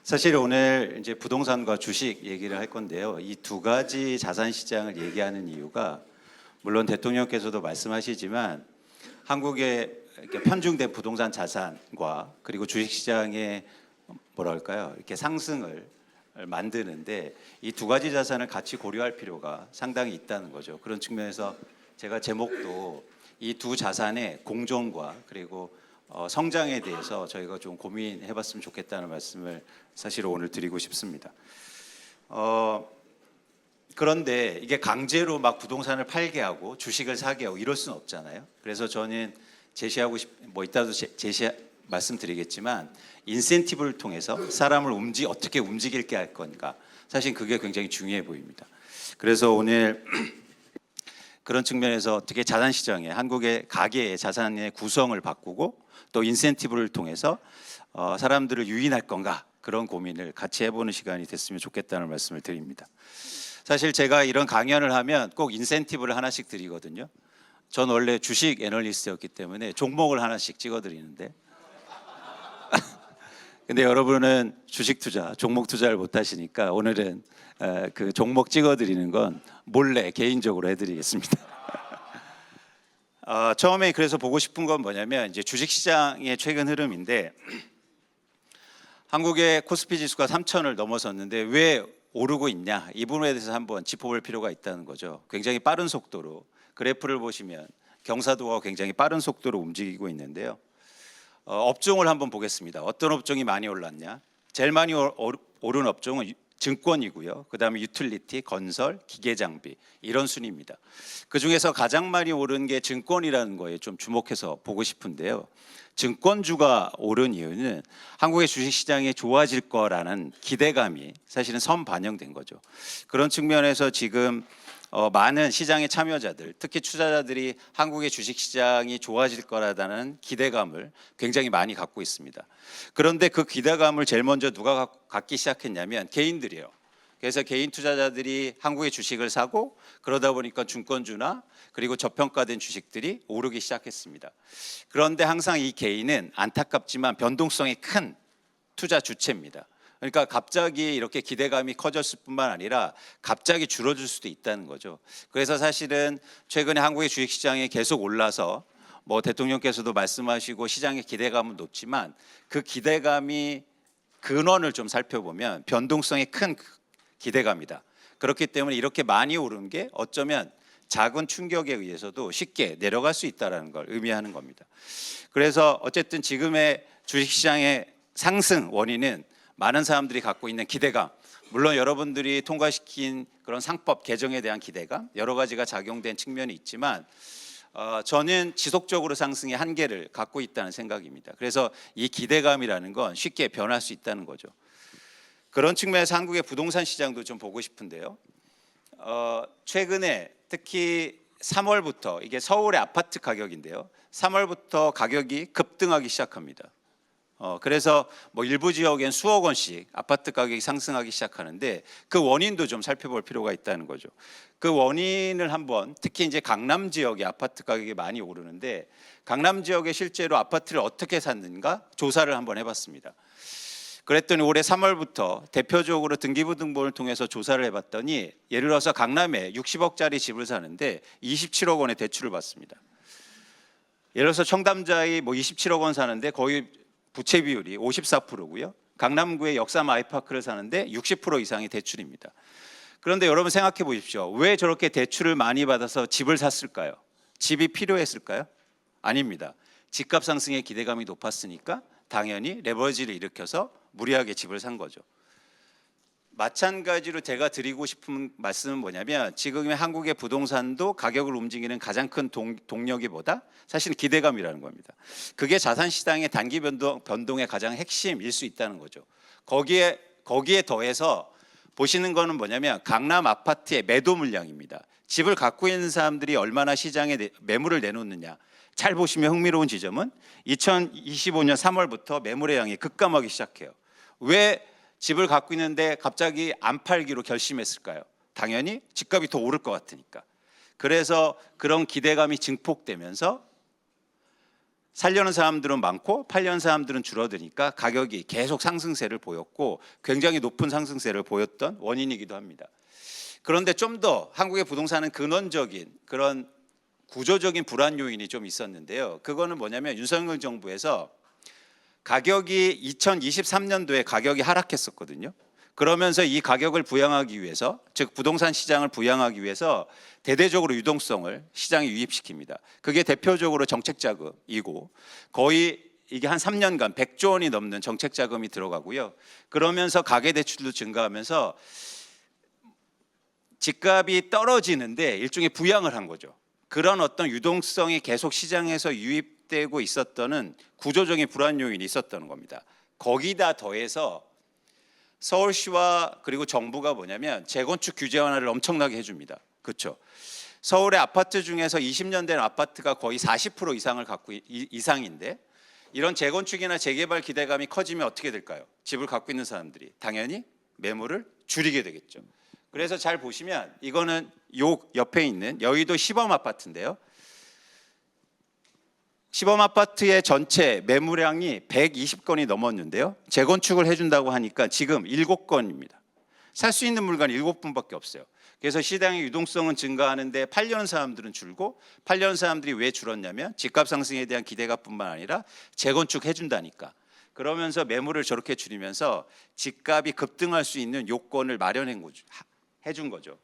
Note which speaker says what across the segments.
Speaker 1: 사실 오늘 이제 부동산과 주식 얘기를 할 건데요. 이 두 가지 자산 시장을 얘기하는 이유가 물론 대통령께서도 말씀하시지만 한국의 이렇게 편중된 부동산 자산과 그리고 주식 시장의 뭐랄까요? 이렇게 상승을 만드는데 이 두 가지 자산을 같이 고려할 필요가 상당히 있다는 거죠. 그런 측면에서 제가 제목도 이 두 자산의 공존과 그리고 성장에 대해서 저희가 좀 고민해봤으면 좋겠다는 말씀을 사실 오늘 드리고 싶습니다. 그런데 이게 강제로 막 부동산을 팔게 하고 주식을 사게 하고 이럴 수는 없잖아요. 그래서 저는 제시하고 이따도 말씀드리겠지만 인센티브를 통해서 사람을 어떻게 움직이게 할 건가. 사실 그게 굉장히 중요해 보입니다. 그래서 오늘 그런 측면에서 어떻게 자산시장에 한국의 가계의 자산의 구성을 바꾸고 또 인센티브를 통해서 사람들을 유인할 건가 그런 고민을 같이 해보는 시간이 됐으면 좋겠다는 말씀을 드립니다. 사실 제가 이런 강연을 하면 꼭 인센티브를 하나씩 드리거든요. 전 원래 주식 애널리스트였기 때문에 종목을 하나씩 찍어드리는데 근데 여러분은 주식 투자, 종목 투자를 못 하시니까 오늘은 그 종목 찍어드리는 건 몰래 개인적으로 해드리겠습니다. 처음에 그래서 보고 싶은 건 뭐냐면 이제 주식시장의 최근 흐름인데 한국의 코스피 지수가 3,000을 넘어섰는데 왜 오르고 있냐 이 부분에 대해서 한번 짚어볼 필요가 있다는 거죠. 굉장히 빠른 속도로 그래프를 보시면 경사도가 굉장히 빠른 속도로 움직이고 있는데요. 업종을 한번 보겠습니다. 어떤 업종이 많이 올랐냐? 제일 많이 오른 업종은 증권이고요. 그다음에 유틸리티, 건설, 기계장비 이런 순입니다. 그중에서 가장 많이 오른 게 증권이라는 거에 좀 주목해서 보고 싶은데요. 증권주가 오른 이유는 한국의 주식시장이 좋아질 거라는 기대감이 사실은 선반영된 거죠. 그런 측면에서 지금 많은 시장의 참여자들, 특히 투자자들이 한국의 주식시장이 좋아질 거라는 기대감을 굉장히 많이 갖고 있습니다. 그런데 그 기대감을 제일 먼저 누가 갖기 시작했냐면 개인들이에요. 그래서 개인 투자자들이 한국의 주식을 사고 그러다 보니까 증권주나 그리고 저평가된 주식들이 오르기 시작했습니다. 그런데 항상 이 개인은 안타깝지만 변동성이 큰 투자 주체입니다. 그러니까 갑자기 이렇게 기대감이 커졌을 뿐만 아니라 갑자기 줄어들 수도 있다는 거죠. 그래서 사실은 최근에 한국의 주식시장이 계속 올라서 대통령께서도 말씀하시고 시장의 기대감은 높지만 그 기대감이 근원을 좀 살펴보면 변동성이 큰 기대감이다. 그렇기 때문에 이렇게 많이 오른 게 어쩌면 작은 충격에 의해서도 쉽게 내려갈 수 있다는 걸 의미하는 겁니다. 그래서 어쨌든 지금의 주식시장의 상승 원인은 많은 사람들이 갖고 있는 기대감, 물론 여러분들이 통과시킨 그런 상법 개정에 대한 기대감 여러 가지가 작용된 측면이 있지만 저는 지속적으로 상승의 한계를 갖고 있다는 생각입니다. 그래서 이 기대감이라는 건 쉽게 변할 수 있다는 거죠. 그런 측면에서 한국의 부동산 시장도 좀 보고 싶은데요. 최근에 특히 3월부터 이게 서울의 아파트 가격인데요. 3월부터 가격이 급등하기 시작합니다. 그래서 일부 지역엔 수억 원씩 아파트 가격이 상승하기 시작하는데 그 원인도 좀 살펴볼 필요가 있다는 거죠. 그 원인을 한번 특히 이제 강남 지역의 아파트 가격이 많이 오르는데 강남 지역에 실제로 아파트를 어떻게 샀는가 조사를 한번 해봤습니다. 그랬더니 올해 3월부터 대표적으로 등기부등본을 통해서 조사를 해봤더니 예를 들어서 강남에 60억짜리 집을 사는데 27억 원의 대출을 받습니다. 예를 들어서 청담자이 27억 원 사는데 거의 부채 비율이 54%고요. 강남구의 역삼 아이파크를 사는데 60% 이상이 대출입니다. 그런데 여러분 생각해 보십시오. 왜 저렇게 대출을 많이 받아서 집을 샀을까요? 집이 필요했을까요? 아닙니다. 집값 상승의 기대감이 높았으니까 당연히 레버리지를 일으켜서 무리하게 집을 산 거죠. 마찬가지로 제가 드리고 싶은 말씀은 뭐냐면 지금의 한국의 부동산도 가격을 움직이는 가장 큰 동력이 뭐다? 사실은 기대감이라는 겁니다. 그게 자산시장의 단기 변동의 가장 핵심일 수 있다는 거죠. 거기에 더해서 보시는 거는 뭐냐면 강남 아파트의 매도 물량입니다. 집을 갖고 있는 사람들이 얼마나 시장에 매물을 내놓느냐. 잘 보시면 흥미로운 지점은 2025년 3월부터 매물의 양이 급감하기 시작해요. 왜 집을 갖고 있는데 갑자기 안 팔기로 결심했을까요? 당연히 집값이 더 오를 것 같으니까. 그래서 그런 기대감이 증폭되면서 살려는 사람들은 많고 팔려는 사람들은 줄어드니까 가격이 계속 상승세를 보였고 굉장히 높은 상승세를 보였던 원인이기도 합니다. 그런데 좀 더 한국의 부동산은 근원적인 그런 구조적인 불안 요인이 좀 있었는데요. 그거는 뭐냐면 윤석열 정부에서 가격이 2023년도에 가격이 하락했었거든요. 그러면서 이 가격을 부양하기 위해서, 즉 부동산 시장을 부양하기 위해서 대대적으로 유동성을 시장에 유입시킵니다. 그게 대표적으로 정책 자금이고 거의 이게 한 3년간 100조 원이 넘는 정책 자금이 들어가고요. 그러면서 가계 대출도 증가하면서 집값이 떨어지는데 일종의 부양을 한 거죠. 그런 어떤 유동성이 계속 시장에서 유입되고 있었던 구조적인 불안 요인이 있었던 겁니다. 거기다 더해서 서울시와 그리고 정부가 뭐냐면 재건축 규제 완화를 엄청나게 해줍니다. 그렇죠? 서울의 아파트 중에서 20년 된 아파트가 거의 40% 이상을 갖고 이상인데 이런 재건축이나 재개발 기대감이 커지면 어떻게 될까요? 집을 갖고 있는 사람들이 당연히 매물을 줄이게 되겠죠. 그래서 잘 보시면 이거는 요 옆에 있는 여의도 시범 아파트인데요. 시범 아파트의 전체 매물량이 120건이 넘었는데요. 재건축을 해준다고 하니까 지금 7건입니다. 살 수 있는 물건이 7분밖에 없어요. 그래서 시장의 유동성은 증가하는데 팔려는 사람들은 줄고 팔려는 사람들이 왜 줄었냐면 집값 상승에 대한 기대감뿐만 아니라 재건축 해준다니까. 그러면서 매물을 저렇게 줄이면서 집값이 급등할 수 있는 요건을 해준 거죠.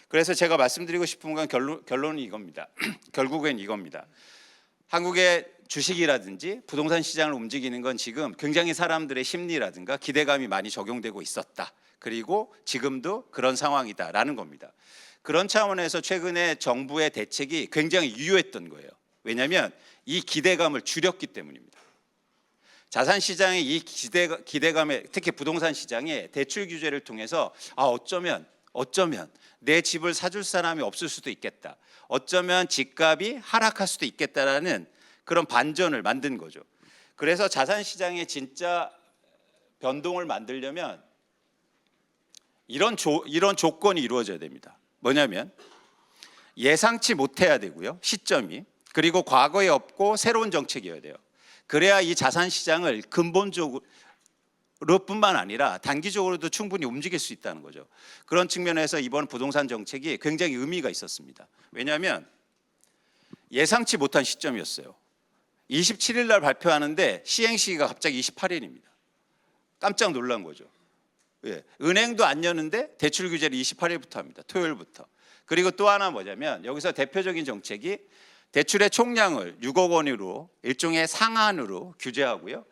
Speaker 1: 그래서 제가 말씀드리고 싶은 건 결론이 이겁니다. 결국엔 이겁니다. 한국의 주식이라든지 부동산 시장을 움직이는 건 지금 굉장히 사람들의 심리라든가 기대감이 많이 적용되고 있었다. 그리고 지금도 그런 상황이다라는 겁니다. 그런 차원에서 최근에 정부의 대책이 굉장히 유효했던 거예요. 왜냐하면 이 기대감을 줄였기 때문입니다. 자산 시장의 이 기대감에 특히 부동산 시장의 대출 규제를 통해서 어쩌면 내 집을 사줄 사람이 없을 수도 있겠다. 어쩌면 집값이 하락할 수도 있겠다라는 그런 반전을 만든 거죠. 그래서 자산 시장의 진짜 변동을 만들려면 이런 조건이 이루어져야 됩니다. 뭐냐면 예상치 못해야 되고요. 시점이. 그리고 과거에 없고 새로운 정책이어야 돼요. 그래야 이 자산 시장을 근본적으로 뿐만 아니라 단기적으로도 충분히 움직일 수 있다는 거죠. 그런 측면에서 이번 부동산 정책이 굉장히 의미가 있었습니다. 왜냐하면 예상치 못한 시점이었어요. 27일 날 발표하는데 시행 시기가 갑자기 28일입니다. 깜짝 놀란 거죠. 은행도 안 여는데 대출 규제를 28일부터 합니다. 토요일부터. 그리고 또 하나 뭐냐면 여기서 대표적인 정책이 대출의 총량을 6억 원으로 일종의 상한으로 규제하고요.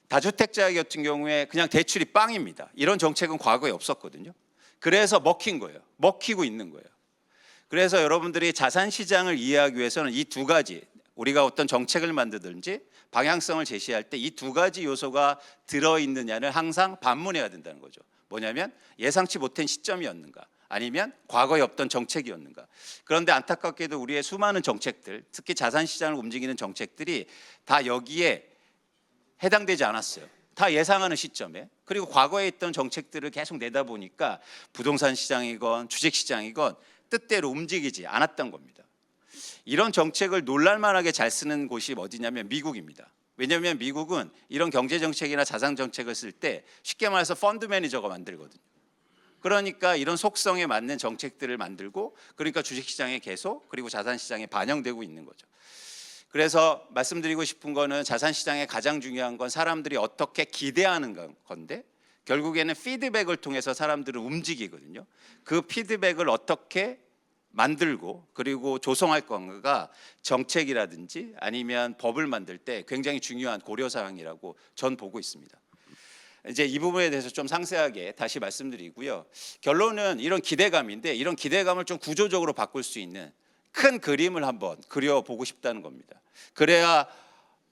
Speaker 1: 다주택자 같은 경우에 그냥 대출이 빵입니다. 이런 정책은 과거에 없었거든요. 그래서 먹히고 있는 거예요. 그래서 여러분들이 자산 시장을 이해하기 위해서는 이 두 가지, 우리가 어떤 정책을 만들든지 방향성을 제시할 때 이 두 가지 요소가 들어있느냐를 항상 반문해야 된다는 거죠. 뭐냐면 예상치 못한 시점이었는가, 아니면 과거에 없던 정책이었는가. 그런데 안타깝게도 우리의 수많은 정책들, 특히 자산 시장을 움직이는 정책들이 다 여기에 해당되지 않았어요. 다 예상하는 시점에. 그리고 과거에 있던 정책들을 계속 내다 보니까 부동산 시장이건 주식 시장이건 뜻대로 움직이지 않았던 겁니다. 이런 정책을 놀랄만하게 잘 쓰는 곳이 어디냐면 미국입니다. 왜냐하면 미국은 이런 경제 정책이나 자산 정책을 쓸 때 쉽게 말해서 펀드 매니저가 만들거든요. 그러니까 이런 속성에 맞는 정책들을 만들고 그러니까 주식시장에 계속 그리고 자산시장에 반영되고 있는 거죠. 그래서 말씀드리고 싶은 거는 자산시장의 가장 중요한 건 사람들이 어떻게 기대하는 건데 결국에는 피드백을 통해서 사람들은 움직이거든요. 그 피드백을 어떻게 만들고 그리고 조성할 건가가 정책이라든지 아니면 법을 만들 때 굉장히 중요한 고려사항이라고 전 보고 있습니다. 이제 이 부분에 대해서 좀 상세하게 다시 말씀드리고요. 결론은 이런 기대감인데 이런 기대감을 좀 구조적으로 바꿀 수 있는 큰 그림을 한번 그려보고 싶다는 겁니다. 그래야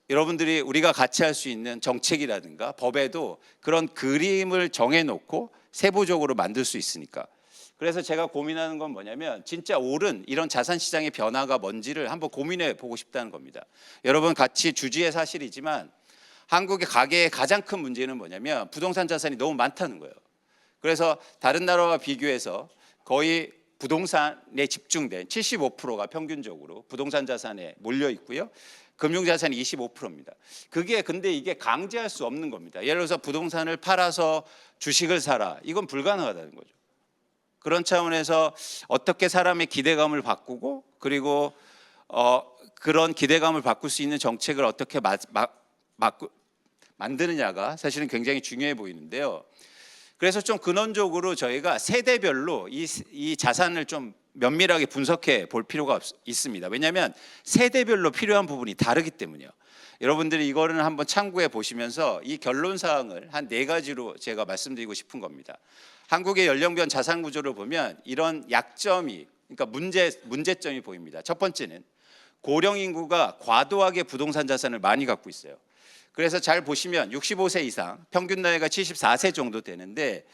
Speaker 1: 여러분들이 우리가 같이 할 수 있는 정책이라든가 법에도 그런 그림을 정해놓고 세부적으로 만들 수 있으니까. 그래서 제가 고민하는 건 뭐냐면 진짜 옳은 이런 자산시장의 변화가 뭔지를 한번 고민해 보고 싶다는 겁니다. 여러분 같이 주지의 사실이지만 한국의 가계의 가장 큰 문제는 뭐냐면 부동산 자산이 너무 많다는 거예요. 그래서 다른 나라와 비교해서 거의 부동산에 집중된 75%가 평균적으로 부동산 자산에 몰려 있고요. 금융자산이 25%입니다. 그게 근데 이게 강제할 수 없는 겁니다. 예를 들어서 부동산을 팔아서 주식을 사라. 이건 불가능하다는 거죠. 그런 차원에서 어떻게 사람의 기대감을 바꾸고 그리고 그런 기대감을 바꿀 수 있는 정책을 어떻게 만드느냐가 사실은 굉장히 중요해 보이는데요. 그래서 좀 근원적으로 저희가 세대별로 이 자산을 좀 면밀하게 분석해 볼 필요가 있습니다. 왜냐하면 세대별로 필요한 부분이 다르기 때문이요. 여러분들이 이거를 한번 참고해 보시면서 이 결론 사항을 한 4가지로 제가 말씀드리고 싶은 겁니다. 한국의 연령별 자산 구조를 보면 이런 약점이, 그러니까 문제점이 보입니다. 첫 번째는 고령 인구가 과도하게 부동산 자산을 많이 갖고 있어요. 그래서 잘 보시면 65세 이상, 평균 나이가 74세 정도 되는데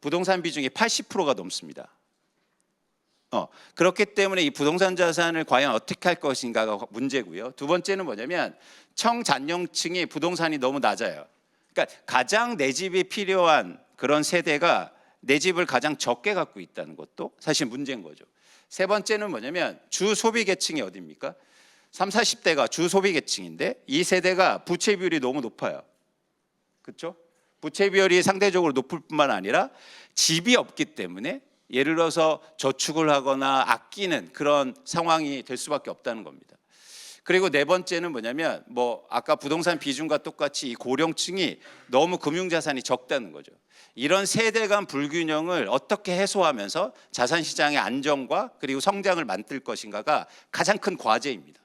Speaker 1: 부동산 비중이 80%가 넘습니다. 그렇기 때문에 이 부동산 자산을 과연 어떻게 할 것인가가 문제고요. 두 번째는 뭐냐면 청장년층이 부동산이 너무 낮아요. 그러니까 가장 내 집이 필요한 그런 세대가 내 집을 가장 적게 갖고 있다는 것도 사실 문제인 거죠. 세 번째는 뭐냐면 주 소비 계층이 어디입니까? 30, 40대가 주 소비 계층인데 이 세대가 부채 비율이 너무 높아요. 그렇죠? 부채 비율이 상대적으로 높을 뿐만 아니라 집이 없기 때문에 예를 들어서 저축을 하거나 아끼는 그런 상황이 될 수밖에 없다는 겁니다. 그리고 네 번째는 뭐냐면 아까 부동산 비중과 똑같이 이 고령층이 너무 금융자산이 적다는 거죠. 이런 세대 간 불균형을 어떻게 해소하면서 자산 시장의 안정과 그리고 성장을 만들 것인가가 가장 큰 과제입니다.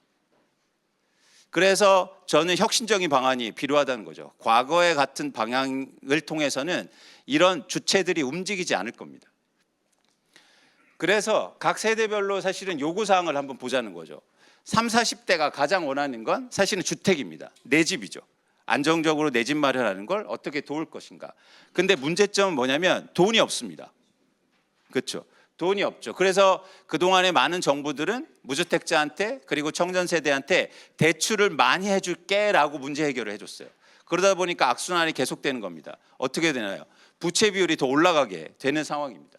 Speaker 1: 그래서 저는 혁신적인 방안이 필요하다는 거죠. 과거의 같은 방향을 통해서는 이런 주체들이 움직이지 않을 겁니다. 그래서 각 세대별로 사실은 요구사항을 한번 보자는 거죠. 30, 40대가 가장 원하는 건 사실은 주택입니다. 내 집이죠. 안정적으로 내 집 마련하는 걸 어떻게 도울 것인가. 근데 문제점은 뭐냐면 돈이 없습니다. 그렇죠? 돈이 없죠. 그래서 그동안에 많은 정부들은 무주택자한테 그리고 청년 세대한테 대출을 많이 해줄게 라고 문제 해결을 해줬어요. 그러다 보니까 악순환이 계속되는 겁니다. 어떻게 되나요? 부채 비율이 더 올라가게 되는 상황입니다.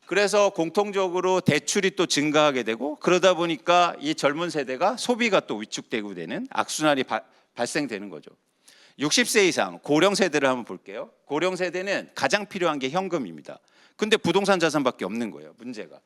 Speaker 1: 그래서 공통적으로 대출이 또 증가하게 되고 그러다 보니까 이 젊은 세대가 소비가 또 위축되고 되는 악순환이 발생되는 거죠. 60세 이상 고령 세대를 한번 볼게요. 고령 세대는 가장 필요한 게 현금입니다. 근데 부동산 자산밖에 없는 거예요, 문제가.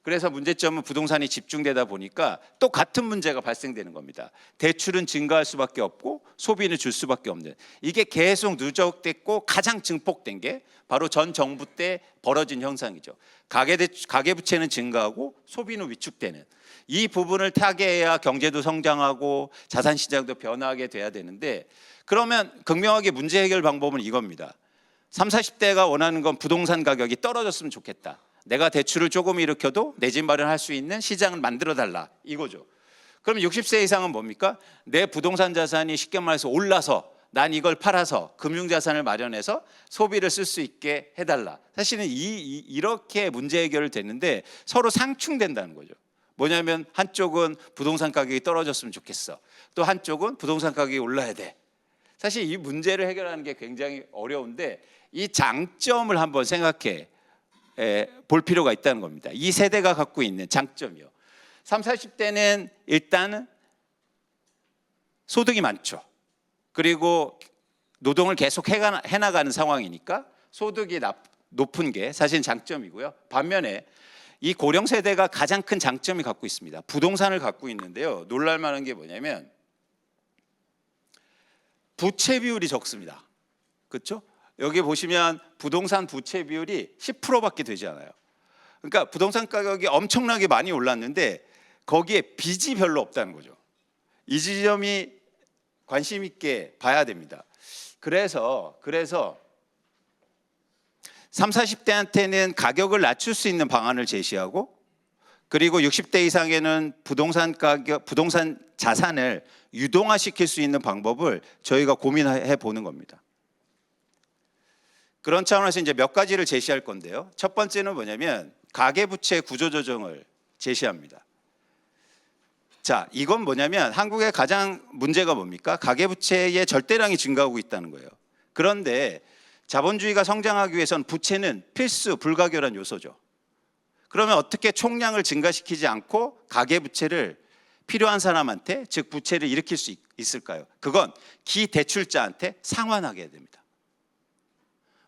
Speaker 1: 그래서 문제점은 부동산이 집중되다 보니까 또 같은 문제가 발생되는 겁니다. 대출은 증가할 수밖에 없고 소비는 줄 수밖에 없는, 이게 계속 누적됐고 가장 증폭된 게 바로 전 정부 때 벌어진 현상이죠. 가계부채는 증가하고 소비는 위축되는, 이 부분을 타개해야 경제도 성장하고 자산시장도 변화하게 돼야 되는데, 그러면 극명하게 문제 해결 방법은 이겁니다. 30, 40대가 원하는 건 부동산 가격이 떨어졌으면 좋겠다. 내가 대출을 조금 일으켜도 내 집 마련할 수 있는 시장을 만들어 달라, 이거죠. 그럼 60세 이상은 뭡니까? 내 부동산 자산이 쉽게 말해서 올라서 난 이걸 팔아서 금융자산을 마련해서 소비를 쓸 수 있게 해달라. 사실은 이렇게 문제 해결을 되는데 서로 상충된다는 거죠. 뭐냐면 한쪽은 부동산 가격이 떨어졌으면 좋겠어. 또 한쪽은 부동산 가격이 올라야 돼. 사실 이 문제를 해결하는 게 굉장히 어려운데 이 장점을 한번 생각해 볼 필요가 있다는 겁니다. 이 세대가 갖고 있는 장점이요. 30, 40대는 일단 소득이 많죠. 그리고 노동을 계속 해나가는 상황이니까 소득이 높은 게 사실 장점이고요. 반면에 이 고령 세대가 가장 큰 장점이 갖고 있습니다. 부동산을 갖고 있는데요. 놀랄만한 게 뭐냐면 부채 비율이 적습니다. 그렇죠? 여기 보시면 부동산 부채 비율이 10%밖에 되지 않아요. 그러니까 부동산 가격이 엄청나게 많이 올랐는데 거기에 빚이 별로 없다는 거죠. 이 지점이 관심 있게 봐야 됩니다. 그래서 30, 40대한테는 가격을 낮출 수 있는 방안을 제시하고, 그리고 60대 이상에는 부동산 자산을 유동화시킬 수 있는 방법을 저희가 고민해 보는 겁니다. 그런 차원에서 이제 몇 가지를 제시할 건데요. 첫 번째는 뭐냐면 가계부채 구조조정을 제시합니다. 자, 이건 뭐냐면 한국의 가장 문제가 뭡니까? 가계부채의 절대량이 증가하고 있다는 거예요. 그런데 자본주의가 성장하기 위해서는 부채는 필수 불가결한 요소죠. 그러면 어떻게 총량을 증가시키지 않고 가계부채를 필요한 사람한테, 즉 부채를 일으킬 수 있을까요? 그건 기대출자한테 상환하게 해야 됩니다.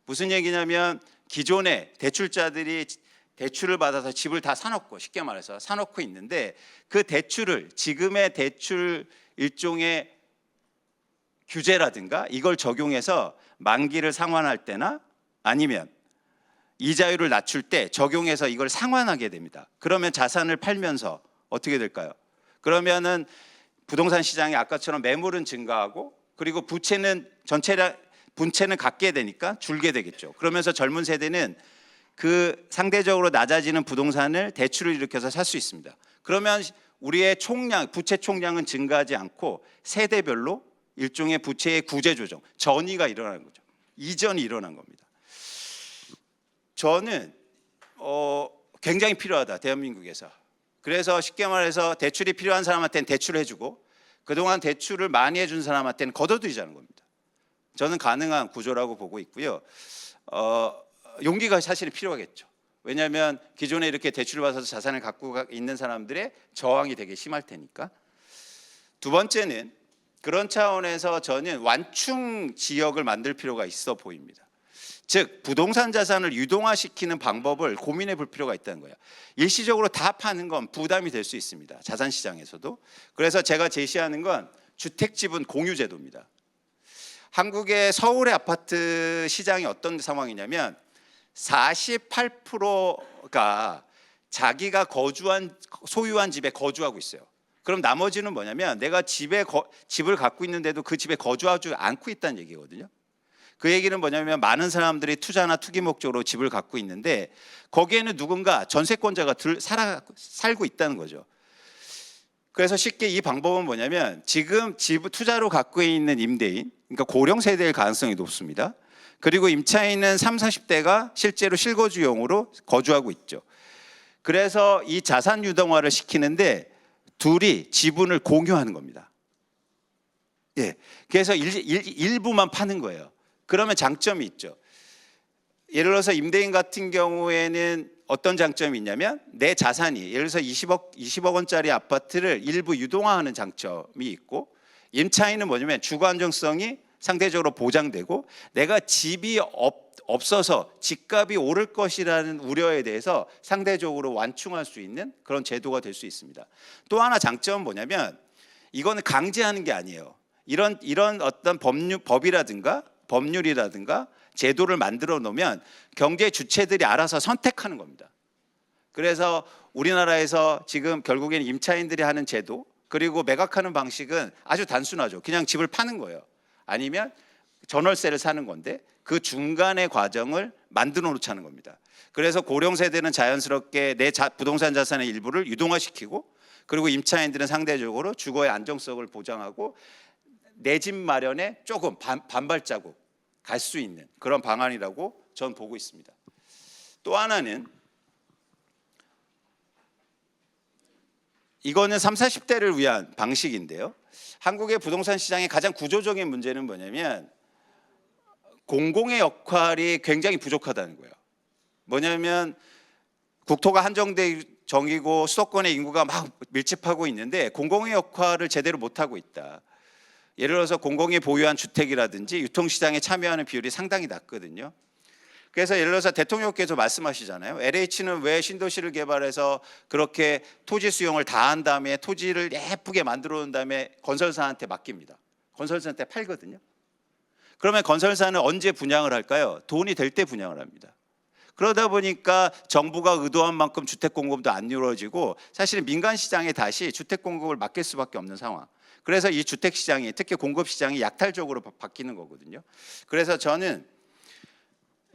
Speaker 1: 무슨 얘기냐면 기존에 대출자들이 대출을 받아서 집을 다 사놓고, 쉽게 말해서 사놓고 있는데, 그 대출을 지금의 대출 일종의 규제라든가 이걸 적용해서 만기를 상환할 때나 아니면 이자율을 낮출 때 적용해서 이걸 상환하게 됩니다. 그러면 자산을 팔면서 어떻게 될까요? 그러면은 부동산 시장이 아까처럼 매물은 증가하고, 그리고 부채는 분채는 갖게 되니까 줄게 되겠죠. 그러면서 젊은 세대는 그 상대적으로 낮아지는 부동산을 대출을 일으켜서 살 수 있습니다. 그러면 우리의 총량, 부채 총량은 증가하지 않고 세대별로 일종의 부채의 구제 조정, 전이가 일어나는 거죠. 이전이 일어난 겁니다. 저는 굉장히 필요하다, 대한민국에서. 그래서 쉽게 말해서 대출이 필요한 사람한테는 대출을 해주고, 그동안 대출을 많이 해준 사람한테는 걷어들이자는 겁니다. 저는 가능한 구조라고 보고 있고요. 용기가 사실 필요하겠죠. 왜냐하면 기존에 이렇게 대출을 받아서 자산을 갖고 있는 사람들의 저항이 되게 심할 테니까. 두 번째는 그런 차원에서 저는 완충 지역을 만들 필요가 있어 보입니다. 즉 부동산 자산을 유동화시키는 방법을 고민해 볼 필요가 있다는 거예요. 일시적으로 다 파는 건 부담이 될 수 있습니다, 자산 시장에서도. 그래서 제가 제시하는 건 주택지분 공유제도입니다. 한국의 서울의 아파트 시장이 어떤 상황이냐면 48%가 자기가 소유한 집에 거주하고 있어요. 그럼 나머지는 뭐냐면 내가 집을 갖고 있는데도 그 집에 거주하지 않고 있다는 얘기거든요. 그 얘기는 뭐냐면 많은 사람들이 투자나 투기 목적으로 집을 갖고 있는데 거기에는 누군가 전세권자가 살고 있다는 거죠. 그래서 쉽게 이 방법은 뭐냐면 지금 집 투자로 갖고 있는 임대인, 그러니까 고령 세대일 가능성이 높습니다. 그리고 임차인은 30, 40대가 실제로 실거주용으로 거주하고 있죠. 그래서 이 자산 유동화를 시키는데 둘이 지분을 공유하는 겁니다. 예, 그래서 일부만 파는 거예요. 그러면 장점이 있죠. 예를 들어서 임대인 같은 경우에는 어떤 장점이 있냐면 내 자산이 예를 들어서 20억 원짜리 아파트를 일부 유동화하는 장점이 있고, 임차인은 뭐냐면 주거 안정성이 상대적으로 보장되고 내가 집이 없어서 집값이 오를 것이라는 우려에 대해서 상대적으로 완충할 수 있는 그런 제도가 될 수 있습니다. 또 하나 장점은 뭐냐면 이거는 강제하는 게 아니에요. 이런 어떤 법률이라든가 제도를 만들어 놓으면 경제 주체들이 알아서 선택하는 겁니다. 그래서 우리나라에서 지금 결국에는 임차인들이 하는 제도, 그리고 매각하는 방식은 아주 단순하죠. 그냥 집을 파는 거예요. 아니면 전월세를 사는 건데 그 중간의 과정을 만들어 놓자는 겁니다. 그래서 고령 세대는 자연스럽게 내 부동산 자산의 일부를 유동화시키고, 그리고 임차인들은 상대적으로 주거의 안정성을 보장하고 내 집 마련에 조금 반발자국 갈 수 있는 그런 방안이라고 전 보고 있습니다. 또 하나는 이거는 30, 40대를 위한 방식인데요. 한국의 부동산 시장의 가장 구조적인 문제는 뭐냐면 공공의 역할이 굉장히 부족하다는 거예요. 뭐냐면 국토가 한정돼 정이고 수도권의 인구가 막 밀집하고 있는데 공공의 역할을 제대로 못하고 있다. 예를 들어서 공공이 보유한 주택이라든지 유통시장에 참여하는 비율이 상당히 낮거든요. 그래서 예를 들어서 대통령께서 말씀하시잖아요. LH는 왜 신도시를 개발해서 그렇게 토지 수용을 다 한 다음에 토지를 예쁘게 만들어 놓은 다음에 건설사한테 맡깁니다. 건설사한테 팔거든요. 그러면 건설사는 언제 분양을 할까요? 돈이 될 때 분양을 합니다. 그러다 보니까 정부가 의도한 만큼 주택 공급도 안 이루어지고 사실은 민간 시장에 다시 주택 공급을 맡길 수밖에 없는 상황. 그래서 이 주택 시장이, 특히 공급 시장이 약탈적으로 바뀌는 거거든요. 그래서 저는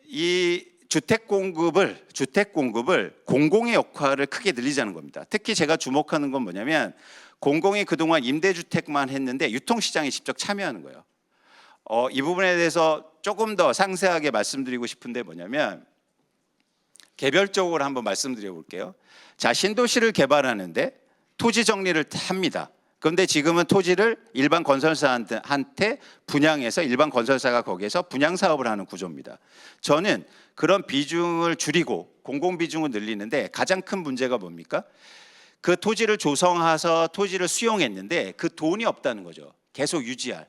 Speaker 1: 이 주택 공급을 공공의 역할을 크게 늘리자는 겁니다. 특히 제가 주목하는 건 뭐냐면 공공이 그동안 임대주택만 했는데 유통시장에 직접 참여하는 거예요. 이 부분에 대해서 조금 더 상세하게 말씀드리고 싶은데 뭐냐면 개별적으로 한번 말씀드려 볼게요. 자, 신도시를 개발하는데 토지 정리를 합니다. 그런데 지금은 토지를 일반 건설사한테 분양해서 일반 건설사가 거기에서 분양 사업을 하는 구조입니다. 저는 그런 비중을 줄이고 공공 비중을 늘리는데 가장 큰 문제가 뭡니까? 그 토지를 조성해서 토지를 수용했는데 그 돈이 없다는 거죠. 계속 유지할.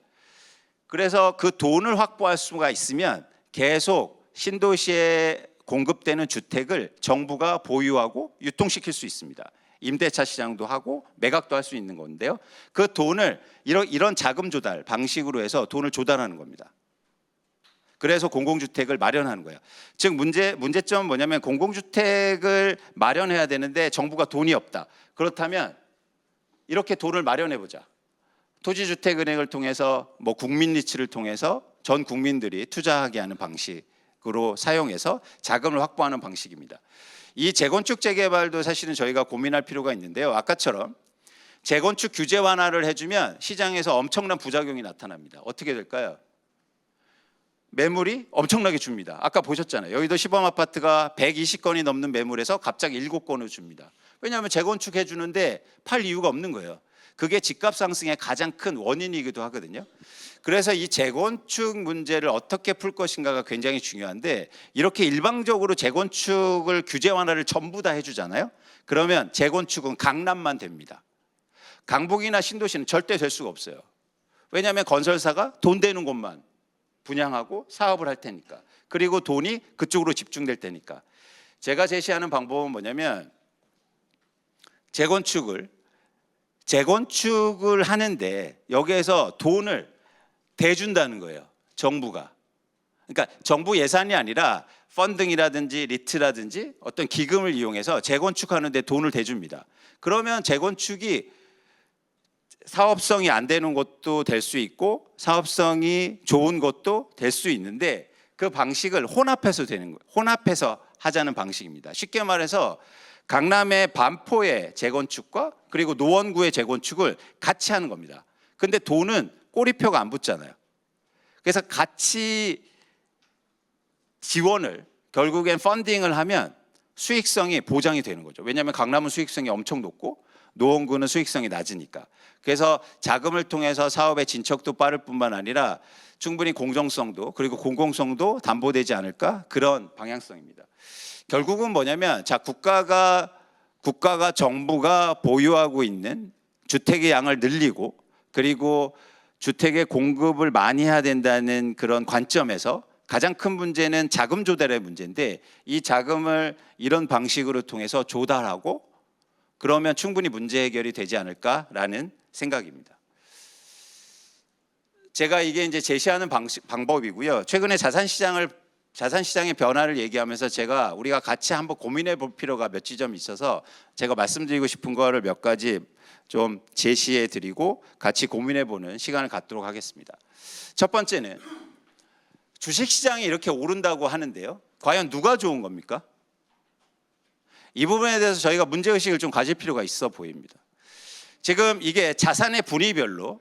Speaker 1: 그래서 그 돈을 확보할 수가 있으면 계속 신도시에 공급되는 주택을 정부가 보유하고 유통시킬 수 있습니다. 임대차 시장도 하고 매각도 할 수 있는 건데요. 그 돈을 이런 자금 조달 방식으로 해서 돈을 조달하는 겁니다. 그래서 공공주택을 마련하는 거예요. 즉 문제점은 뭐냐면 공공주택을 마련해야 되는데 정부가 돈이 없다. 그렇다면 이렇게 돈을 마련해 보자. 토지주택은행을 통해서 국민리츠를 통해서 전 국민들이 투자하게 하는 방식으로 사용해서 자금을 확보하는 방식입니다. 이 재건축 재개발도 사실은 저희가 고민할 필요가 있는데요. 아까처럼 재건축 규제 완화를 해주면 시장에서 엄청난 부작용이 나타납니다. 어떻게 될까요? 매물이 엄청나게 줍니다. 아까 보셨잖아요. 여의도 시범 아파트가 120건이 넘는 매물에서 갑자기 7건을 줍니다. 왜냐하면 재건축해 주는데 팔 이유가 없는 거예요. 그게 집값 상승의 가장 큰 원인이기도 하거든요. 그래서 이 재건축 문제를 어떻게 풀 것인가가 굉장히 중요한데 이렇게 일방적으로 재건축을 규제 완화를 전부 다 해주잖아요. 그러면 재건축은 강남만 됩니다. 강북이나 신도시는 절대 될 수가 없어요. 왜냐하면 건설사가 돈 되는 곳만 분양하고 사업을 할 테니까. 그리고 돈이 그쪽으로 집중될 테니까. 제가 제시하는 방법은 뭐냐면 재건축을 하는데 여기에서 돈을 대준다는 거예요. 정부가. 그러니까 정부 예산이 아니라 펀딩이라든지 리트라든지 어떤 기금을 이용해서 재건축하는데 돈을 대줍니다. 그러면 재건축이 사업성이 안 되는 것도 될 수 있고 사업성이 좋은 것도 될 수 있는데 그 방식을 혼합해서 되는 거예요. 혼합해서 하자는 방식입니다. 쉽게 말해서 강남의 반포의 재건축과 그리고 노원구의 재건축을 같이 하는 겁니다. 근데 돈은 꼬리표가 안 붙잖아요. 그래서 같이 지원을 결국엔 펀딩을 하면 수익성이 보장이 되는 거죠. 왜냐하면 강남은 수익성이 엄청 높고 노원구는 수익성이 낮으니까. 그래서 자금을 통해서 사업의 진척도 빠를 뿐만 아니라 충분히 공정성도 그리고 공공성도 담보되지 않을까 그런 방향성입니다. 결국은 뭐냐면 국가가 정부가 보유하고 있는 주택의 양을 늘리고 그리고 주택의 공급을 많이 해야 된다는 그런 관점에서 가장 큰 문제는 자금 조달의 문제인데 이 자금을 이런 방식으로 통해서 조달하고 그러면 충분히 문제 해결이 되지 않을까라는 생각입니다. 제가 이게 이제 제시하는 방법이고요. 최근에 자산시장의 변화를 얘기하면서 우리가 같이 한번 고민해 볼 필요가 몇 지점이 있어서 제가 말씀드리고 싶은 거를 몇 가지 좀 제시해 드리고 같이 고민해 보는 시간을 갖도록 하겠습니다. 첫 번째는 주식시장이 이렇게 오른다고 하는데요. 과연 누가 좋은 겁니까? 이 부분에 대해서 저희가 문제의식을 좀 가질 필요가 있어 보입니다. 지금 이게 자산의 분위별로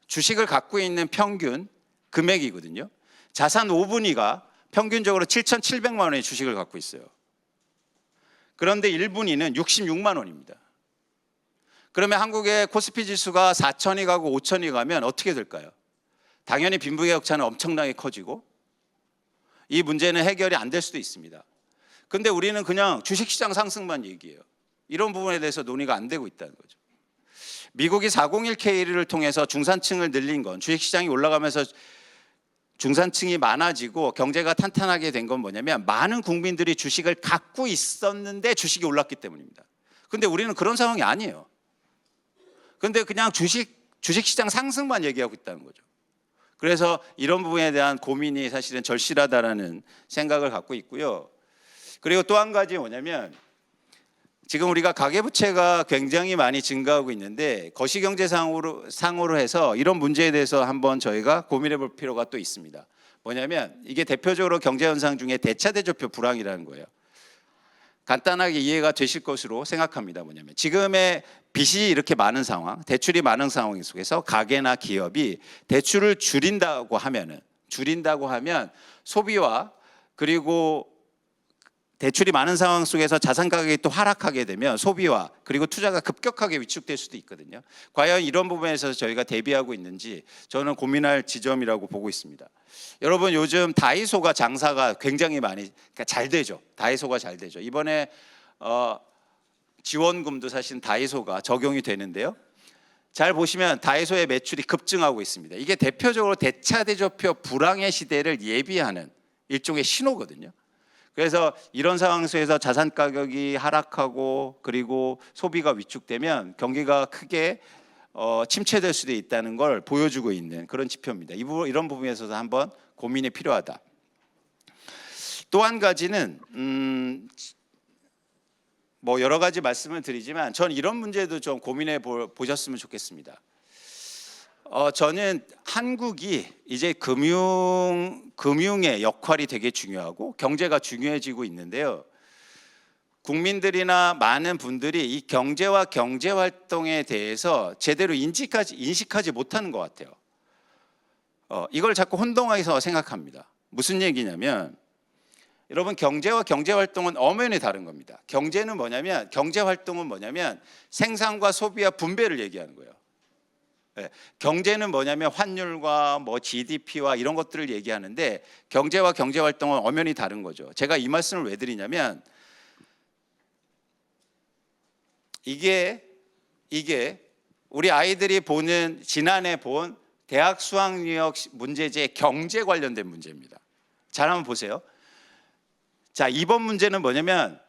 Speaker 1: 주식을 갖고 있는 평균 금액이거든요. 자산 5분위가 평균적으로 7,700만 원의 주식을 갖고 있어요. 그런데 1분위는 66만 원입니다. 그러면 한국의 코스피 지수가 4천이 가고 5천이 가면 어떻게 될까요? 당연히 빈부격차는 엄청나게 커지고 이 문제는 해결이 안 될 수도 있습니다. 근데 우리는 그냥 주식시장 상승만 얘기해요. 이런 부분에 대해서 논의가 안 되고 있다는 거죠. 미국이 401K를 통해서 중산층을 늘린 건 주식시장이 올라가면서 중산층이 많아지고 경제가 탄탄하게 된 건 뭐냐면 많은 국민들이 주식을 갖고 있었는데 주식이 올랐기 때문입니다. 근데 우리는 그런 상황이 아니에요. 근데 그냥 주식시장 상승만 얘기하고 있다는 거죠. 그래서 이런 부분에 대한 고민이 사실은 절실하다라는 생각을 갖고 있고요. 그리고 또 한 가지 뭐냐면 지금 우리가 가계부채가 굉장히 많이 증가하고 있는데 거시경제상으로 해서 이런 문제에 대해서 한번 저희가 고민해 볼 필요가 또 있습니다. 뭐냐면 이게 대표적으로 경제현상 중에 대차대조표 불황이라는 거예요. 간단하게 이해가 되실 것으로 생각합니다. 뭐냐면 지금의 빚이 이렇게 많은 상황, 대출이 많은 상황 속에서 가게나 기업이 대출을 줄인다고 하면 소비와 그리고 대출이 많은 상황 속에서 자산 가격이 또 하락하게 되면 소비와 그리고 투자가 급격하게 위축될 수도 있거든요. 과연 이런 부분에서 저희가 대비하고 있는지 저는 고민할 지점이라고 보고 있습니다. 여러분 요즘 다이소가 장사가 굉장히 많이 잘 되죠. 다이소가 잘 되죠. 이번에 지원금도 사실 다이소가 적용이 되는데요. 잘 보시면 다이소의 매출이 급증하고 있습니다. 이게 대표적으로 대차대조표 불황의 시대를 예비하는 일종의 신호거든요. 그래서 이런 상황 속에서 자산 가격이 하락하고 그리고 소비가 위축되면 경기가 크게 침체될 수도 있다는 걸 보여주고 있는 그런 지표입니다. 이런 부분에서도 한번 고민이 필요하다. 또 한 가지는 뭐 여러 가지 말씀을 드리지만 전 이런 문제도 좀 고민해 보셨으면 좋겠습니다. 저는 한국이 이제 금융의 역할이 되게 중요하고 경제가 중요해지고 있는데요. 국민들이나 많은 분들이 이 경제와 경제 활동에 대해서 제대로 인식하지 못하는 것 같아요. 이걸 자꾸 혼동해서 생각합니다. 무슨 얘기냐면 여러분, 경제와 경제 활동은 엄연히 다른 겁니다. 경제 활동은 뭐냐면 생산과 소비와 분배를 얘기하는 거예요. 네, 경제는 뭐냐면 환율과 뭐 GDP와 이런 것들을 얘기하는데 경제와 경제 활동은 엄연히 다른 거죠. 제가 이 말씀을 왜 드리냐면 이게 우리 아이들이 지난해 본 대학 수학유형 문제지의 경제 관련된 문제입니다. 잘 한번 보세요. 자, 이번 문제는 뭐냐면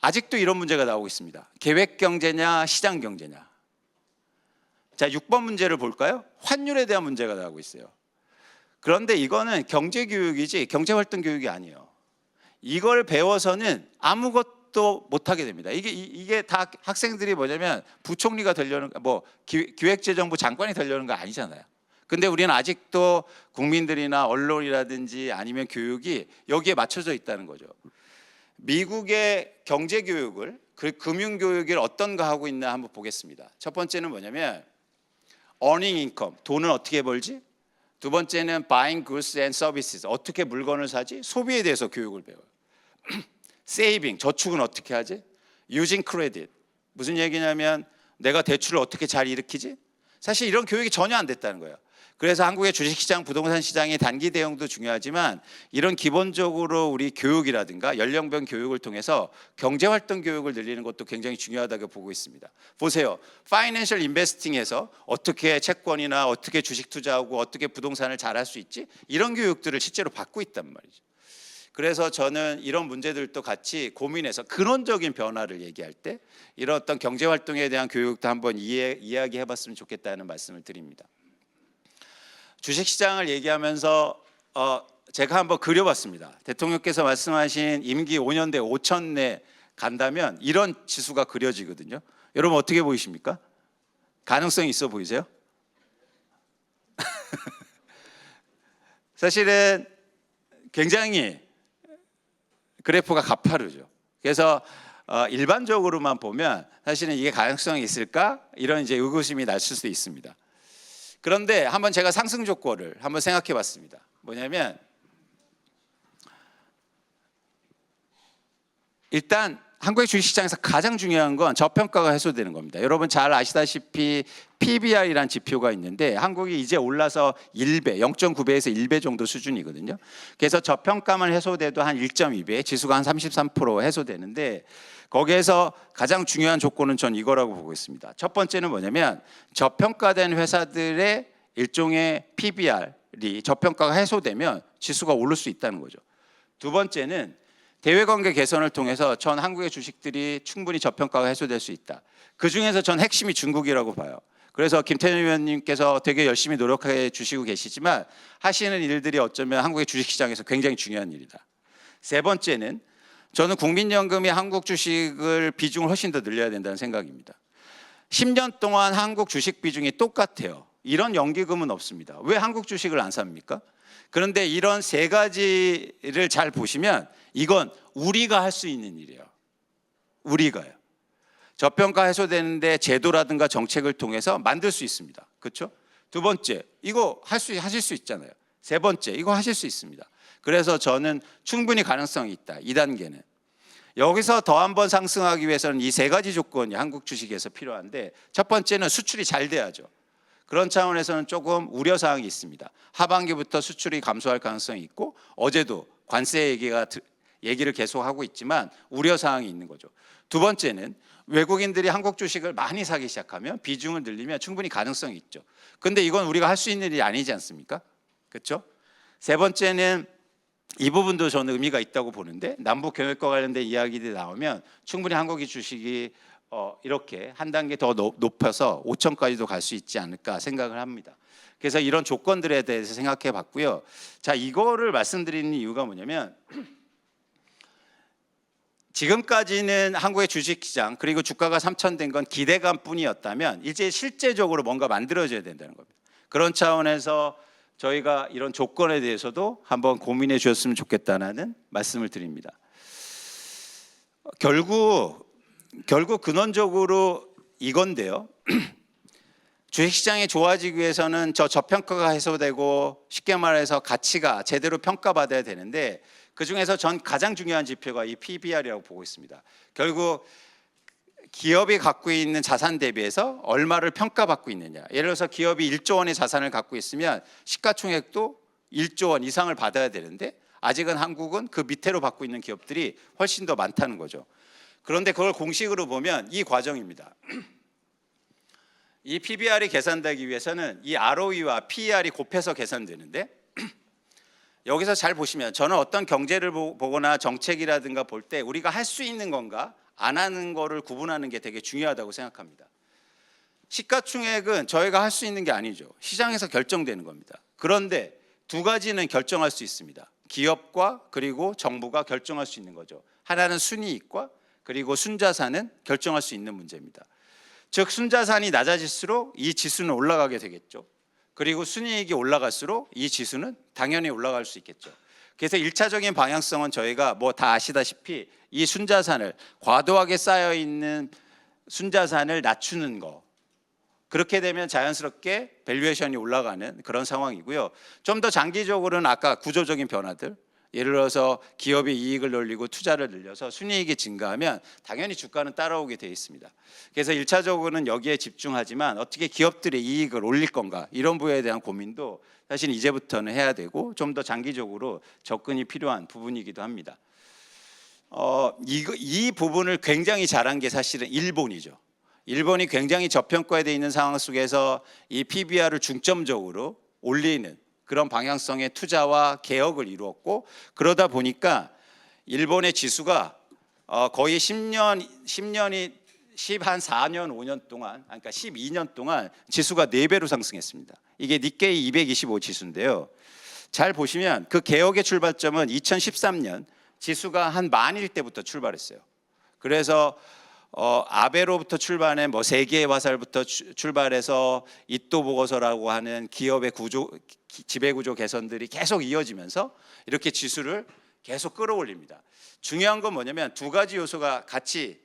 Speaker 1: 아직도 이런 문제가 나오고 있습니다. 계획 경제냐 시장 경제냐. 자, 6번 문제를 볼까요? 환율에 대한 문제가 나오고 있어요. 그런데 이거는 경제 교육이지 경제 활동 교육이 아니에요. 이걸 배워서는 아무것도 못하게 됩니다. 이게 다 학생들이 뭐냐면 부총리가 되려는, 뭐 기획재정부 장관이 되려는 거 아니잖아요. 근데 우리는 아직도 국민들이나 언론이라든지 아니면 교육이 여기에 맞춰져 있다는 거죠. 미국의 경제 교육을, 금융 교육을 어떤가 하고 있나 한번 보겠습니다. 첫 번째는 뭐냐면 earning income, 돈을 어떻게 벌지? 두 번째는 buying goods and services, 어떻게 물건을 사지? 소비에 대해서 교육을 배워요. saving, 저축은 어떻게 하지? using credit, 무슨 얘기냐면 내가 대출을 어떻게 잘 일으키지? 사실 이런 교육이 전혀 안 됐다는 거예요. 그래서 한국의 주식시장, 부동산 시장의 단기 대응도 중요하지만 이런 기본적으로 우리 교육이라든가 연령별 교육을 통해서 경제활동 교육을 늘리는 것도 굉장히 중요하다고 보고 있습니다. 보세요. 파이낸셜 인베스팅에서 어떻게 채권이나 어떻게 주식 투자하고 어떻게 부동산을 잘할 수 있지? 이런 교육들을 실제로 받고 있단 말이죠. 그래서 저는 이런 문제들도 같이 고민해서 근원적인 변화를 얘기할 때 이런 어떤 경제활동에 대한 교육도 한번 이야기해 봤으면 좋겠다는 말씀을 드립니다. 주식시장을 얘기하면서 제가 한번 그려봤습니다. 대통령께서 말씀하신 임기 5년 대 5천 내 간다면 이런 지수가 그려지거든요. 여러분 어떻게 보이십니까? 가능성이 있어 보이세요? 사실은 굉장히 그래프가 가파르죠. 그래서 일반적으로만 보면 사실은 이게 가능성이 있을까? 이런 이제 의구심이 날 수도 있습니다. 그런데 한번 제가 상승 조건을 한번 생각해 봤습니다. 뭐냐면 일단 한국의 주식시장에서 가장 중요한 건 저평가가 해소되는 겁니다. 여러분 잘 아시다시피 PBR이라는 지표가 있는데 한국이 이제 올라서 1배, 0.9배에서 1배 정도 수준이거든요. 그래서 저평가만 해소돼도 한 1.2배, 지수가 한 33% 해소되는데 거기에서 가장 중요한 조건은 전 이거라고 보고 있습니다. 첫 번째는 뭐냐면 저평가된 회사들의 일종의 PBR이 저평가가 해소되면 지수가 오를 수 있다는 거죠. 두 번째는 대외관계 개선을 통해서 전 한국의 주식들이 충분히 저평가가 해소될 수 있다. 그중에서 전 핵심이 중국이라고 봐요. 그래서 김태년 의원님께서 되게 열심히 노력해 주시고 계시지만 하시는 일들이 어쩌면 한국의 주식시장에서 굉장히 중요한 일이다. 세 번째는 저는 국민연금이 한국 주식을 비중을 훨씬 더 늘려야 된다는 생각입니다. 10년 동안 한국 주식 비중이 똑같아요. 이런 연기금은 없습니다. 왜 한국 주식을 안 삽니까? 그런데 이런 세 가지를 잘 보시면 이건 우리가 할 수 있는 일이에요. 우리가요. 저평가 해소되는데 제도라든가 정책을 통해서 만들 수 있습니다. 그렇죠? 두 번째, 이거 하실 수 있잖아요. 세 번째, 이거 하실 수 있습니다. 그래서 저는 충분히 가능성이 있다. 2단계는. 여기서 더 한 번 상승하기 위해서는 이 세 가지 조건이 한국 주식에서 필요한데 첫 번째는 수출이 잘 돼야죠. 그런 차원에서는 조금 우려사항이 있습니다. 하반기부터 수출이 감소할 가능성이 있고 어제도 관세 얘기가 얘기를 계속하고 있지만 우려 사항이 있는 거죠. 두 번째는 외국인들이 한국 주식을 많이 사기 시작하면 비중을 늘리면 충분히 가능성이 있죠. 근데 이건 우리가 할 수 있는 일이 아니지 않습니까? 그렇죠? 세 번째는 이 부분도 저는 의미가 있다고 보는데 남북 교역과 관련된 이야기들이 나오면 충분히 한국의 주식이 이렇게 한 단계 더 높여서 5천까지도 갈 수 있지 않을까 생각을 합니다. 그래서 이런 조건들에 대해서 생각해 봤고요. 자, 이거를 말씀드리는 이유가 뭐냐면 지금까지는 한국의 주식시장 그리고 주가가 3천 된 건 기대감뿐이었다면 이제 실제적으로 뭔가 만들어져야 된다는 겁니다. 그런 차원에서 저희가 이런 조건에 대해서도 한번 고민해 주셨으면 좋겠다는 말씀을 드립니다. 결국 근원적으로 이건데요. 주식시장이 좋아지기 위해서는 저평가가 해소되고 쉽게 말해서 가치가 제대로 평가받아야 되는데 그중에서 전 가장 중요한 지표가 이 PBR이라고 보고 있습니다. 결국 기업이 갖고 있는 자산 대비해서 얼마를 평가받고 있느냐. 예를 들어서 기업이 1조 원의 자산을 갖고 있으면 시가총액도 1조 원 이상을 받아야 되는데 아직은 한국은 그 밑으로 받고 있는 기업들이 훨씬 더 많다는 거죠. 그런데 그걸 공식으로 보면 이 과정입니다. 이 PBR이 계산되기 위해서는 이 ROE와 PER이 곱해서 계산되는데 여기서 잘 보시면 저는 어떤 경제를 보거나 정책이라든가 볼 때 우리가 할 수 있는 건가 안 하는 거를 구분하는 게 되게 중요하다고 생각합니다. 시가총액은 저희가 할 수 있는 게 아니죠. 시장에서 결정되는 겁니다. 그런데 두 가지는 결정할 수 있습니다. 기업과 그리고 정부가 결정할 수 있는 거죠. 하나는 순이익과 그리고 순자산은 결정할 수 있는 문제입니다. 즉 순자산이 낮아질수록 이 지수는 올라가게 되겠죠. 그리고 순이익이 올라갈수록 이 지수는 당연히 올라갈 수 있겠죠. 그래서 1차적인 방향성은 저희가 뭐 다 아시다시피 이 순자산을 과도하게 쌓여 있는 순자산을 낮추는 거. 그렇게 되면 자연스럽게 밸류에이션이 올라가는 그런 상황이고요. 좀 더 장기적으로는 아까 구조적인 변화들, 예를 들어서 기업이 이익을 늘리고 투자를 늘려서 순이익이 증가하면 당연히 주가는 따라오게 되어 있습니다. 그래서 1차적으로는 여기에 집중하지만 어떻게 기업들의 이익을 올릴 건가 이런 부분에 대한 고민도 사실 이제부터는 해야 되고 좀 더 장기적으로 접근이 필요한 부분이기도 합니다. 이 부분을 굉장히 잘한 게 사실은 일본이죠. 일본이 굉장히 저평가되어 있는 상황 속에서 이 PBR을 중점적으로 올리는 그런 방향성의 투자와 개혁을 이루었고 그러다 보니까 일본의 지수가 거의 10년이 한 4년 5년 동안 그러니까 12년 동안 지수가 4배로 상승했습니다. 이게 니케이 225 지수인데요. 잘 보시면 그 개혁의 출발점은 2013년 지수가 한 만일 때부터 출발했어요. 그래서 아베로부터 출발한 뭐 세계의 화살부터 출발해서 이토 보고서라고 하는 기업의 지배 구조 개선들이 계속 이어지면서 이렇게 지수를 계속 끌어올립니다. 중요한 건 뭐냐면 두 가지 요소가 같이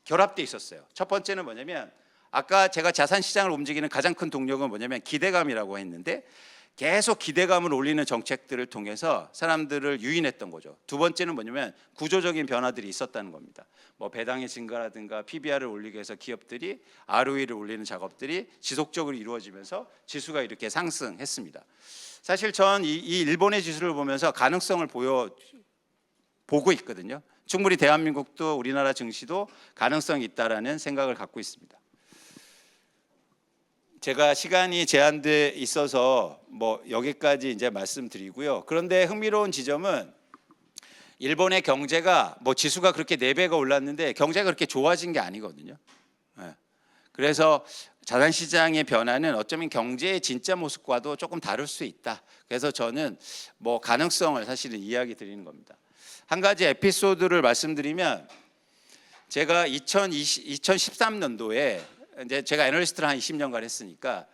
Speaker 1: 결합돼 있었어요. 첫 번째는 뭐냐면 아까 제가 자산 시장을 움직이는 가장 큰 동력은 뭐냐면 기대감이라고 했는데 계속 기대감을 올리는 정책들을 통해서 사람들을 유인했던 거죠. 두 번째는 뭐냐면 구조적인 변화들이 있었다는 겁니다. 뭐 배당의 증가라든가 PBR을 올리기 위해서 기업들이 ROE를 올리는 작업들이 지속적으로 이루어지면서 지수가 이렇게 상승했습니다. 사실 전 이 일본의 지수를 보면서 가능성을 보고 있거든요. 충분히 대한민국도 우리나라 증시도 가능성이 있다라는 생각을 갖고 있습니다. 제가 시간이 제한돼 있어서 뭐 여기까지 이제 말씀드리고요. 그런데 흥미로운 지점은 일본의 경제가 뭐 지수가 그렇게 4배가 올랐는데 경제가 그렇게 좋아진 게 아니거든요. 그래서 자산시장의 변화는 어쩌면 경제의 진짜 모습과도 조금 다를 수 있다. 그래서 저는 뭐 가능성을 사실은 이야기 드리는 겁니다. 한 가지 에피소드를 말씀드리면 제가 2013년도에 이제 제가 애널리스트를 한 20년간 했으니까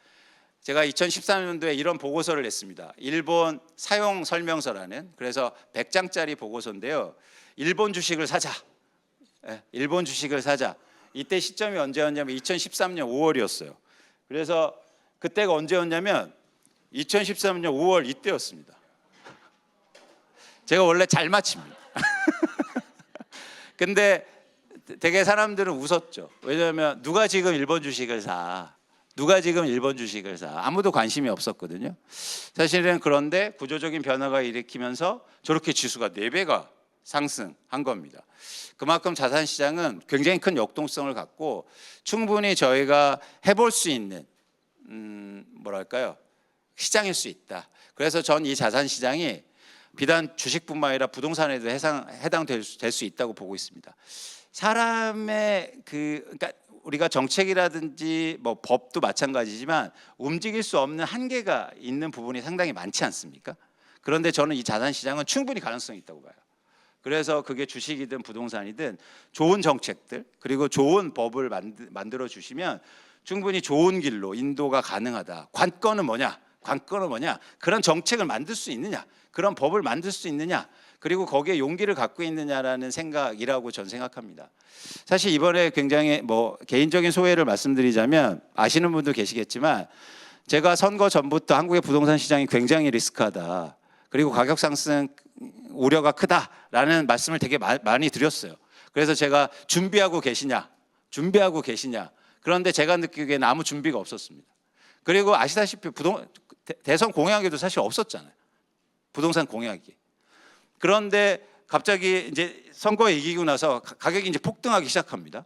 Speaker 1: 제가 2013년도에 이런 보고서를 냈습니다. 일본 사용 설명서라는 그래서 100장짜리 보고서인데요. 일본 주식을 사자. 일본 주식을 사자. 이때 시점이 언제였냐면 2013년 5월이었어요. 그래서 그때가 언제였냐면 2013년 5월 이때였습니다. 제가 원래 잘 맞춥니다. 근데 되게 사람들은 웃었죠. 왜냐하면 누가 지금 일본 주식을 사? 누가 지금 일본 주식을 사? 아무도 관심이 없었거든요. 사실은 그런데 구조적인 변화가 일으키면서 저렇게 지수가 4배가 상승한 겁니다. 그만큼 자산 시장은 굉장히 큰 역동성을 갖고 충분히 저희가 해볼 수 있는 뭐랄까요? 시장일 수 있다. 그래서 전 이 자산 시장이 비단 주식뿐만 아니라 부동산에도 해당될 수 있다고 보고 있습니다. 사람의 그러니까 우리가 정책이라든지 뭐 법도 마찬가지지만 움직일 수 없는 한계가 있는 부분이 상당히 많지 않습니까? 그런데 저는 이 자산 시장은 충분히 가능성이 있다고 봐요. 그래서 그게 주식이든 부동산이든 좋은 정책들 그리고 좋은 법을 만들어 주시면 충분히 좋은 길로 인도가 가능하다. 관건은 뭐냐? 관건은 뭐냐? 그런 정책을 만들 수 있느냐? 그런 법을 만들 수 있느냐? 그리고 거기에 용기를 갖고 있느냐라는 생각이라고 저는 생각합니다. 사실 이번에 굉장히 뭐 개인적인 소회를 말씀드리자면 아시는 분도 계시겠지만 제가 선거 전부터 한국의 부동산 시장이 굉장히 리스크하다. 그리고 가격 상승 우려가 크다라는 말씀을 되게 많이 드렸어요. 그래서 제가 준비하고 계시냐? 그런데 제가 느끼기에는 아무 준비가 없었습니다. 그리고 아시다시피 대선 공약에도 사실 없었잖아요. 부동산 공약이. 그런데 갑자기 이제 선거에 이기고 나서 가격이 이제 폭등하기 시작합니다.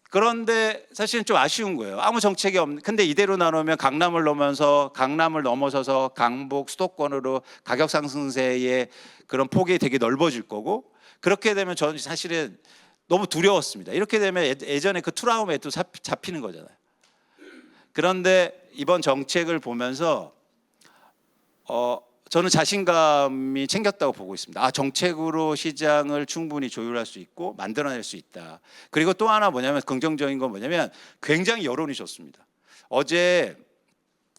Speaker 1: 그런데 사실은 좀 아쉬운 거예요. 아무 정책이 없는. 근데 이대로 나누면 강남을 넘어서서 강북 수도권으로 가격 상승세의 그런 폭이 되게 넓어질 거고 그렇게 되면 저는 사실은 너무 두려웠습니다. 이렇게 되면 예전에 그 트라우마에 또 잡히는 거잖아요. 그런데 이번 정책을 보면서 저는 자신감이 챙겼다고 보고 있습니다. 아, 정책으로 시장을 충분히 조율할 수 있고 만들어낼 수 있다. 그리고 또 하나 뭐냐면 긍정적인 건 뭐냐면 굉장히 여론이 좋습니다. 어제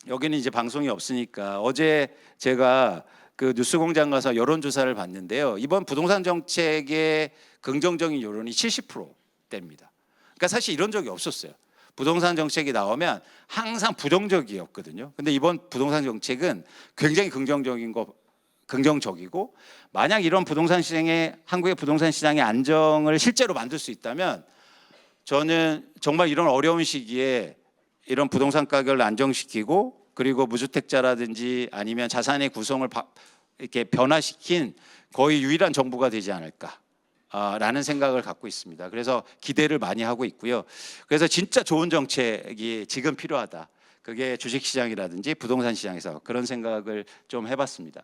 Speaker 1: 여기는 이제 방송이 없으니까 어제 제가 그 뉴스공장 가서 여론조사를 봤는데요. 이번 부동산 정책의 긍정적인 여론이 70%대입니다. 그러니까 사실 이런 적이 없었어요. 부동산 정책이 나오면 항상 부정적이었거든요. 근데 이번 부동산 정책은 굉장히 긍정적이고 만약 이런 부동산 시장에 한국의 부동산 시장의 안정을 실제로 만들 수 있다면 저는 정말 이런 어려운 시기에 이런 부동산 가격을 안정시키고 그리고 무주택자라든지 아니면 자산의 구성을 이렇게 변화시킨 거의 유일한 정부가 되지 않을까. 라는 생각을 갖고 있습니다. 그래서 기대를 많이 하고 있고요. 그래서 진짜 좋은 정책이 지금 필요하다. 그게 주식시장이라든지 부동산 시장에서 그런 생각을 좀 해봤습니다.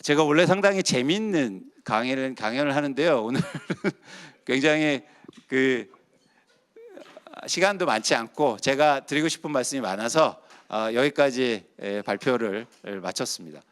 Speaker 1: 제가 원래 상당히 재미있는 강연을 하는데요. 오늘 굉장히 그 시간도 많지 않고 제가 드리고 싶은 말씀이 많아서 여기까지 발표를 마쳤습니다.